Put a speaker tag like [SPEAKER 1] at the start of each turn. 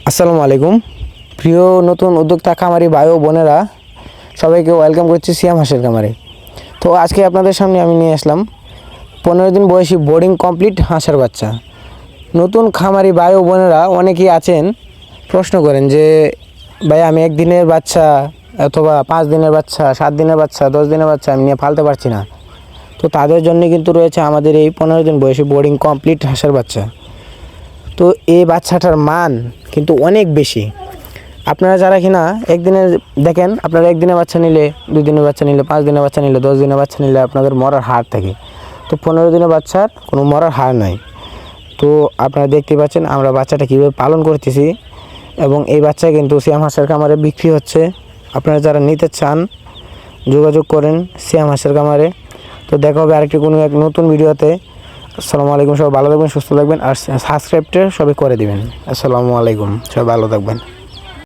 [SPEAKER 1] আসসালামু আলাইকুম। প্রিয় নতুন উদ্যোক্তা খামারি ভাই ও বোনেরা, সবাইকে ওয়েলকাম করছি সিয়াম হাঁসের খামারে। তো আজকে আপনাদের সামনে আমি নিয়ে আসলাম 15 দিন বয়সী বোর্ডিং কমপ্লিট হাঁসের বাচ্চা। নতুন খামারি ভাই ও বোনেরা অনেকেই আছেন, প্রশ্ন করেন যে ভাই আমি একদিনের বাচ্চা অথবা 5 দিনের বাচ্চা, 7 দিনের বাচ্চা, 10 দিনের বাচ্চা আমি নিয়ে ফালতে পারছি না। তো তাদের জন্য কিন্তু রয়েছে আমাদের এই 15 দিন বয়সী বোর্ডিং কমপ্লিট হাঁসের বাচ্চা। তো এই বাচ্চাটার মান কিন্তু অনেক বেশি। আপনারা যারা কিনা একদিনের দেখেন, আপনারা একদিনের বাচ্চা নিলে, 2 দিনের বাচ্চা নিলে, 5 দিনের বাচ্চা নিলে, 10 দিনের বাচ্চা নিলে আপনাদের মরার হার থাকে। তো 15 দিনের বাচ্চার কোনো মরার হার নাই। তো আপনারা দেখতে পাচ্ছেন আমরা বাচ্চাটা কীভাবে পালন করতেছি, এবং এই বাচ্চা কিন্তু সিয়াম হাঁসের খামারে বিক্রি হচ্ছে। আপনারা যারা নিতে চান যোগাযোগ করেন সিয়াম হাঁসের খামারে। তো দেখা হবে আরেকটি কোনো এক নতুন ভিডিওতে। আসসালামু আলাইকুম। সবাই ভালো থাকবেন, সুস্থ থাকবেন, আর সাবস্ক্রাইবটা সবাই করে দিবেন। আসসালামু আলাইকুম, সবাই ভালো থাকবেন।